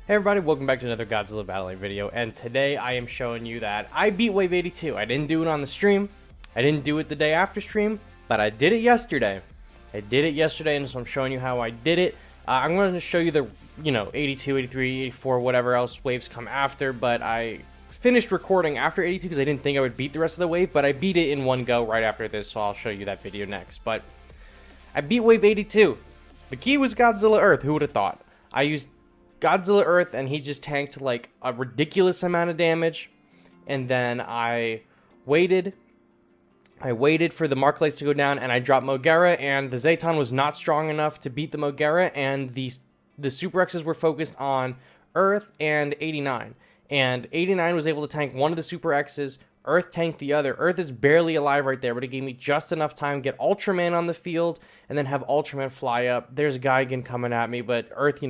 Hey everybody, welcome back to another Godzilla battling video, and today I am showing you that I beat Wave 82. I didn't do it on the stream, I didn't do it the day after stream, but I did it yesterday. And so I'm showing you how I did it. I'm going to show you the, 82, 83, 84, whatever else waves come after, but I finished recording after 82 because I didn't think I would beat the rest of the wave, but I beat it in one go right after this, so I'll show you that video next. But I beat Wave 82. The key was Godzilla Earth, who would have thought? I used Godzilla Earth, and he just tanked like a ridiculous amount of damage. And then I waited for the Mark Lights to go down, and I dropped Mogera, and the Zayton was not strong enough to beat the Mogera, and the Super X's were focused on Earth and 89. And 89 was able to tank one of the Super X's, Earth tanked the other. Earth is barely alive right there, but it gave me just enough time to get Ultraman on the field, and then have Ultraman fly up. There's Gigan coming at me, but Earth,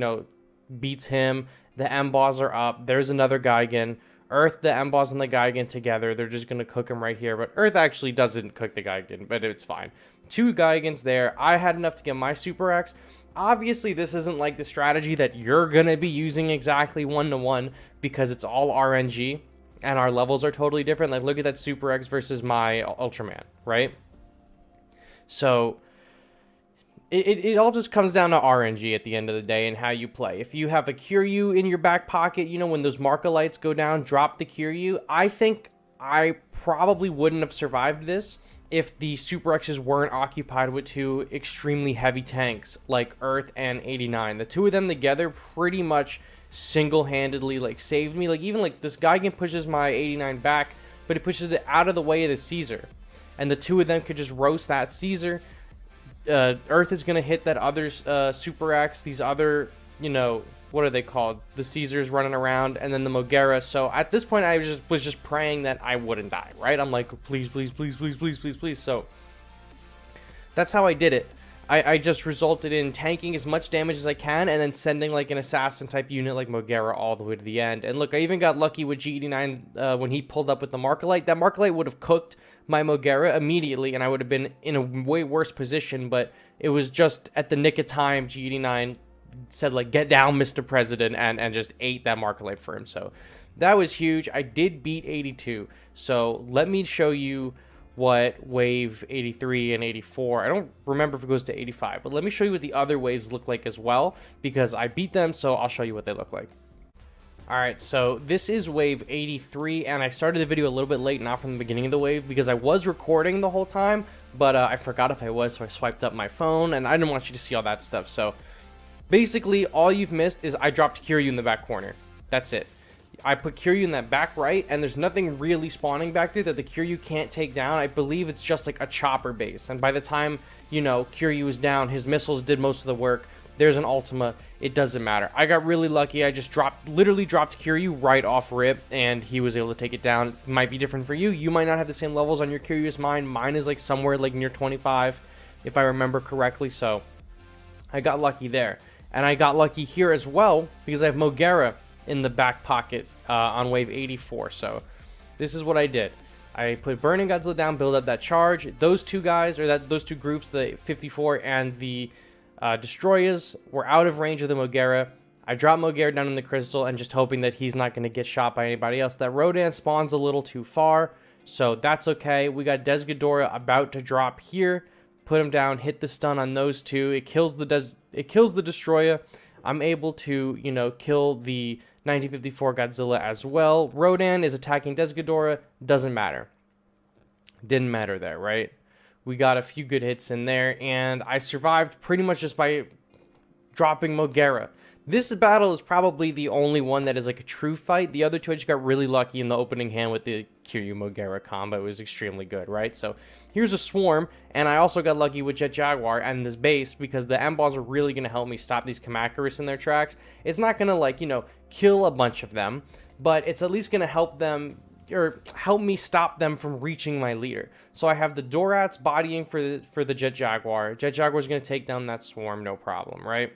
beats him. The M-Boss are up. There's another Gigan. Earth, the M-Boss, and the Gigan together. They're just going to cook him right here. But Earth actually doesn't cook the Gigan, but it's fine. Two Gigans there. I had enough to get my Super X. Obviously, this isn't like the strategy that you're going to be using exactly one-to-one because it's all RNG and our levels are totally different. Like, look at that Super X versus my Ultraman, right? So it all just comes down to RNG at the end of the day and how you play. If you have a Kiryu in your back pocket, when those Marka lights go down, drop the Kiryu. I think I probably wouldn't have survived this if the Super X's weren't occupied with two extremely heavy tanks like Earth and 89. The two of them together pretty much single-handedly saved me. Even this Gigan pushes my 89 back, but it pushes it out of the way of the Caesar. And the two of them could just roast that Caesar. Earth is going to hit that other Super X, these other, what are they called? The Caesars running around, and then the Mogera. So at this point, I was just praying that I wouldn't die, right? I'm like, please, please, please, please, please, please, please. So that's how I did it. I just resulted in tanking as much damage as I can, and then sending an assassin type unit like Mogera all the way to the end. And look, I even got lucky with G89 when he pulled up with the Markalite. That Markalite would have cooked my Mogera immediately, and I would have been in a way worse position, but it was just at the nick of time. G89 said, get down, Mr. President, and just ate that Markalite for him. So that was huge. I did beat 82. So let me show you what wave 83 and 84, I don't remember if it goes to 85, but let me show you what the other waves look like as well, because I beat them, so I'll show you what they look like. Alright, so this is wave 83, and I started the video a little bit late, not from the beginning of the wave, because I was recording the whole time, but I forgot if I was, so I swiped up my phone, and I didn't want you to see all that stuff. So basically, all you've missed is I dropped Kiryu in the back corner. That's it. I put Kiryu in that back right, and there's nothing really spawning back there that the Kiryu can't take down. I believe it's just a chopper base, and by the time, Kiryu is down, his missiles did most of the work. There's an Ultima. It doesn't matter. I got really lucky. I just literally dropped Kiryu right off rip, and he was able to take it down. It might be different for you. You might not have the same levels on your Kiryu as mine. Mine is somewhere near 25, if I remember correctly, so I got lucky there. And I got lucky here as well, because I have Mogera in the back pocket on wave 84. So this is what I did. I put Burning Godzilla down, build up that charge. Those two guys, or those two groups, the 54 and the Destroyers, were out of range of the Mogera. I dropped Mogera down in the crystal and just hoping that he's not going to get shot by anybody else. That Rodan spawns a little too far, so that's okay. We got Desghidorah about to drop here. Put him down, hit the stun on those two. It kills the Destroyer. I'm able to, kill the 1954 Godzilla as well. Rodan is attacking Desghidorah. Doesn't matter. Didn't matter there, right? We got a few good hits in there, and I survived pretty much just by dropping Mogera. This battle is probably the only one that is a true fight. The other two, I just got really lucky in the opening hand with the Kiryu Mogera combo. It was extremely good, right? So here's a swarm, and I also got lucky with Jet Jaguar and this base, because the M-Balls are really going to help me stop these Kamacuras in their tracks. It's not going to, kill a bunch of them, but it's at least going to help them, or help me stop them from reaching my leader. So I have the Dorats bodying for the Jet Jaguar. Jet Jaguar is going to take down that swarm, no problem, right?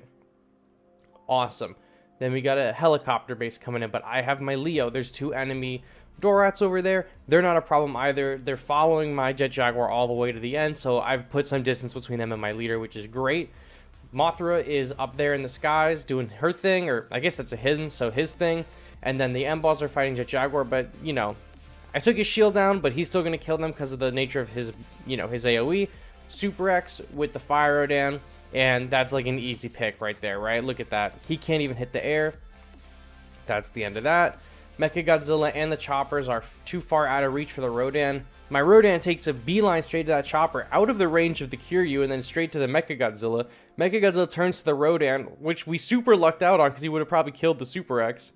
Awesome. Then we got a helicopter base coming in, but I have my Leo. There's two enemy Dorats over there. They're not a problem either. They're following my Jet Jaguar all the way to the end, so I've put some distance between them and my leader, which is great. Mothra is up there in the skies doing her thing, or I guess that's a hidden, so his thing. And then the M-Balls are fighting Jet Jaguar, but, you know, I took his shield down, but he's still going to kill them because of the nature of his, you know, his AoE. Super X with the Fire Rodan, and that's like an easy pick right there, right? Look at that. He can't even hit the air. That's the end of that. Mechagodzilla and the choppers are too far out of reach for the Rodan. My Rodan takes a beeline straight to that chopper, out of the range of the Kiryu, and then straight to the Mechagodzilla. Mechagodzilla turns to the Rodan, which we super lucked out on because he would have probably killed the Super X.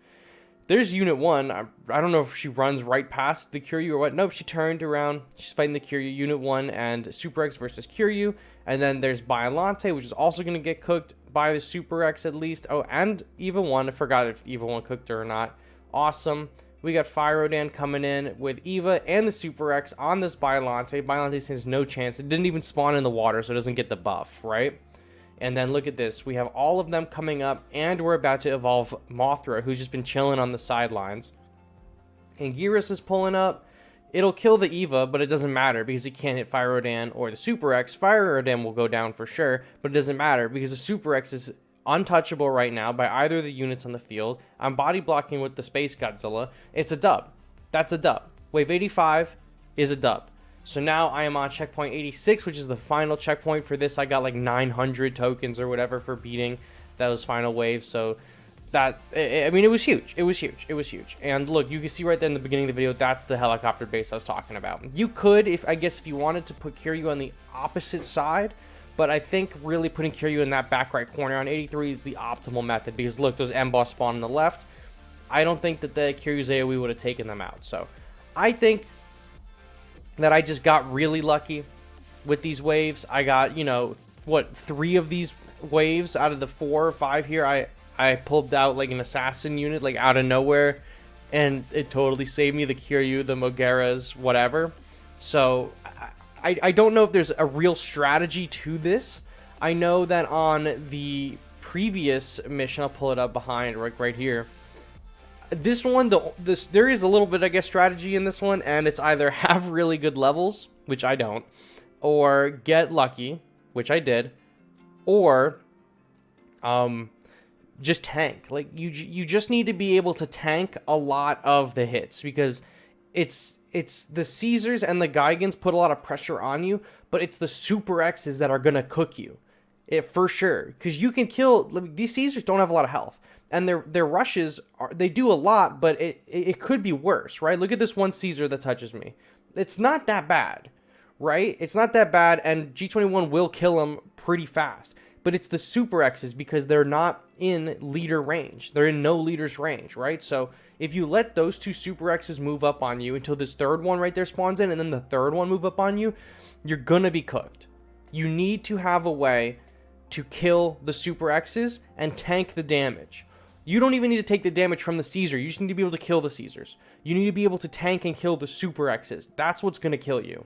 There's Unit 1. I don't know if she runs right past the Kiryu or what. Nope, she turned around. She's fighting the Kiryu. Unit 1 and Super X versus Kiryu. And then there's Biollante, which is also going to get cooked by the Super X at least. Oh, and Eva 1. I forgot if Eva 1 cooked her or not. Awesome. We got Fire Rodan coming in with Eva and the Super X on this Biollante. Biollante stands no chance. It didn't even spawn in the water, so it doesn't get the buff, right? And then look at this. We have all of them coming up, and we're about to evolve Mothra, who's just been chilling on the sidelines. And Geras is pulling up. It'll kill the Eva, but it doesn't matter because it can't hit Fire Rodan or the Super X. Fire Rodan will go down for sure, but it doesn't matter because the Super X is untouchable right now by either of the units on the field. I'm body blocking with the Space Godzilla. It's a dub. That's a dub. Wave 85 is a dub. So now I am on checkpoint 86, which is the final checkpoint for this. I got like 900 tokens or whatever for beating those final waves. So that, I mean, it was huge. It was huge. It was huge. And look, you can see right there in the beginning of the video, that's the helicopter base I was talking about. You could, I guess if you wanted to put Kiryu on the opposite side, but I think really putting Kiryu in that back right corner on 83 is the optimal method because look, those M-Boss spawn on the left. I don't think that the Kiryu's AoE would have taken them out. So I think that I just got really lucky with these waves. I got, you know, what, 3 of these waves out of the 4 or 5 here. I pulled out like an assassin unit like out of nowhere, and it totally saved me. The Kiryu, the Mogeras, whatever. So I don't know if there's a real strategy to this. I know that on the previous mission, I'll pull it up behind right here. This one, there is a little bit, I guess, strategy in this one, and it's either have really good levels, which I don't, or get lucky, which I did, or just tank. Like you just need to be able to tank a lot of the hits because it's the Caesars and the Gigands put a lot of pressure on you, but it's the Super X's that are gonna cook you, for sure, because you can kill these Caesars. Don't have a lot of health. And their rushes, they do a lot, but it could be worse, right? Look at this one Caesar that touches me. It's not that bad, right? It's not that bad, and G21 will kill him pretty fast. But it's the Super X's because they're not in leader range. They're in no leader's range, right? So if you let those 2 Super X's move up on you until this third one right there spawns in, and then the third one move up on you, you're gonna be cooked. You need to have a way to kill the Super X's and tank the damage. You don't even need to take the damage from the Caesar. You just need to be able to kill the Caesars. You need to be able to tank and kill the Super X's. That's what's going to kill you.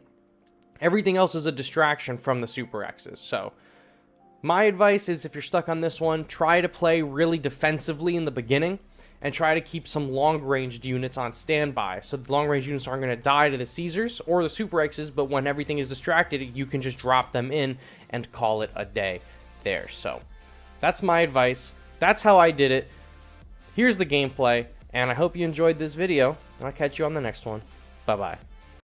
Everything else is a distraction from the Super X's. So my advice is if you're stuck on this one, try to play really defensively in the beginning and try to keep some long-ranged units on standby. So the long-range units aren't going to die to the Caesars or the Super X's, but when everything is distracted, you can just drop them in and call it a day there. So that's my advice. That's how I did it. Here's the gameplay, and I hope you enjoyed this video, and I'll catch you on the next one. Bye-bye.